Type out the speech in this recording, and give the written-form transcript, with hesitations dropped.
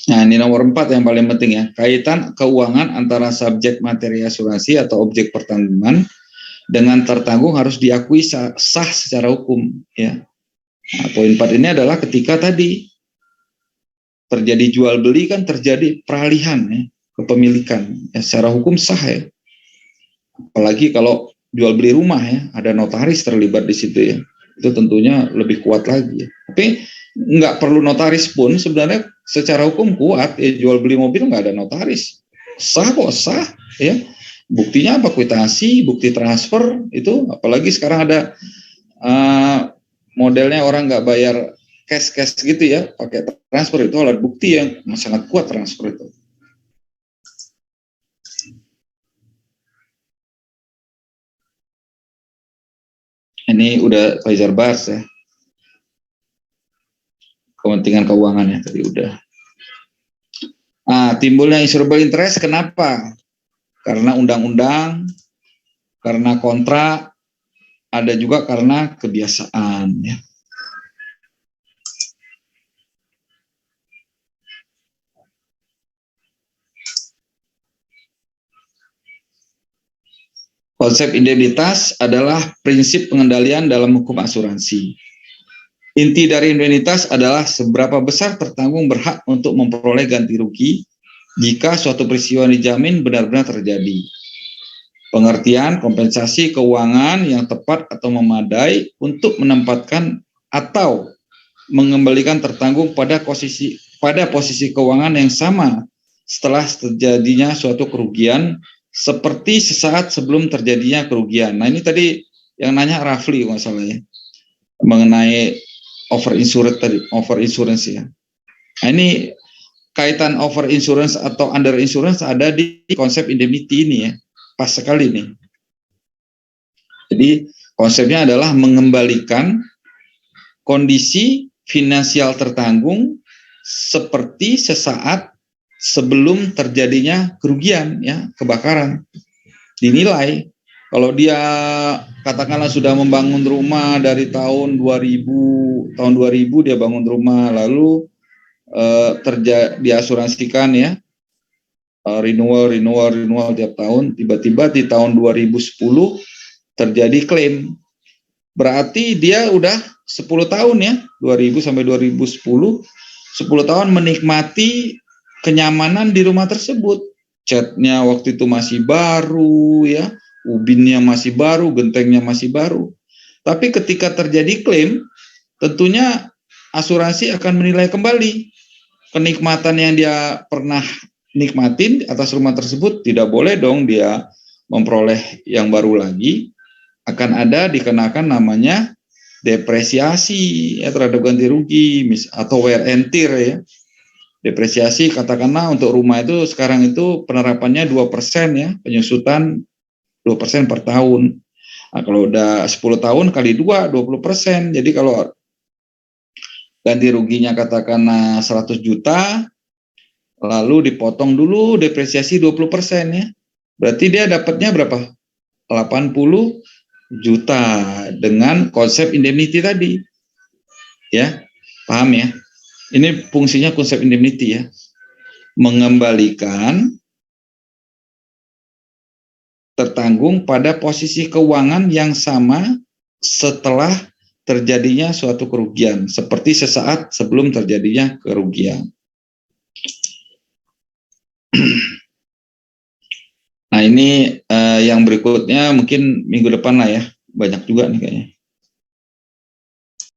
Nah, ini nomor 4 yang paling penting ya. Kaitan keuangan antara subjek materi asuransi atau objek pertanggungan dengan tertanggung harus diakui sah secara hukum ya. Nah, poin 4 ini adalah ketika tadi terjadi jual beli kan terjadi peralihan ya, kepemilikan ya, secara hukum sah ya. Apalagi kalau jual beli rumah ya, ada notaris terlibat di situ ya. Itu tentunya lebih kuat lagi ya. Tapi nggak perlu notaris pun sebenarnya secara hukum kuat ya, jual beli mobil nggak ada notaris. Sah kok, sah ya. Buktinya apa? Kwitansi, bukti transfer itu, apalagi sekarang ada modelnya orang nggak bayar cash gitu ya, pakai transfer, itu alat bukti yang sangat kuat transfer itu. Ini udah Faizal bahas ya, kepentingan keuangannya tadi udah. Timbulnya insurable interest kenapa? Karena undang-undang, karena kontrak, ada juga karena kebiasaan ya. Konsep indemnitas adalah prinsip pengendalian dalam hukum asuransi. Inti dari indemnitas adalah seberapa besar tertanggung berhak untuk memperoleh ganti rugi jika suatu peristiwa dijamin benar-benar terjadi. Pengertian kompensasi keuangan yang tepat atau memadai untuk menempatkan atau mengembalikan tertanggung pada posisi keuangan yang sama setelah terjadinya suatu kerugian seperti sesaat sebelum terjadinya kerugian. Nah, ini tadi yang nanya Rafli masalahnya mengenai over insurance ya. Nah, ini kaitan over insurance atau under insurance ada di konsep indemnity ini ya. Pas sekali nih. Jadi konsepnya adalah mengembalikan kondisi finansial tertanggung seperti sesaat sebelum terjadinya kerugian ya, kebakaran. Dinilai kalau dia katakanlah sudah membangun rumah dari tahun 2000 dia bangun rumah, lalu diasuransikan ya, renewal tiap tahun, tiba-tiba di tahun 2010 terjadi klaim. Berarti dia udah 10 tahun ya, 2000 sampai 2010, 10 tahun menikmati kenyamanan di rumah tersebut. Catnya waktu itu masih baru ya, ubinnya masih baru, gentengnya masih baru. Tapi ketika terjadi klaim, tentunya asuransi akan menilai kembali kenikmatan yang dia pernah nikmatin atas rumah tersebut. Tidak boleh dong dia memperoleh yang baru lagi, akan ada dikenakan namanya depresiasi ya, terhadap ganti rugi atau wear and tear ya. Depresiasi katakanlah untuk rumah itu sekarang itu penerapannya 2% ya, penyusutan 2% per tahun. Nah, kalau udah 10 tahun kali 2, 20%. Jadi kalau ganti ruginya katakanlah 100 juta, lalu dipotong dulu depresiasi 20% ya. Berarti dia dapatnya berapa? 80 juta dengan konsep indemnity tadi. Ya, paham ya? Ini fungsinya konsep indemnity ya. Mengembalikan tertanggung pada posisi keuangan yang sama setelah terjadinya suatu kerugian, seperti sesaat sebelum terjadinya kerugian. Nah, ini yang berikutnya mungkin minggu depan lah ya, banyak juga nih kayaknya.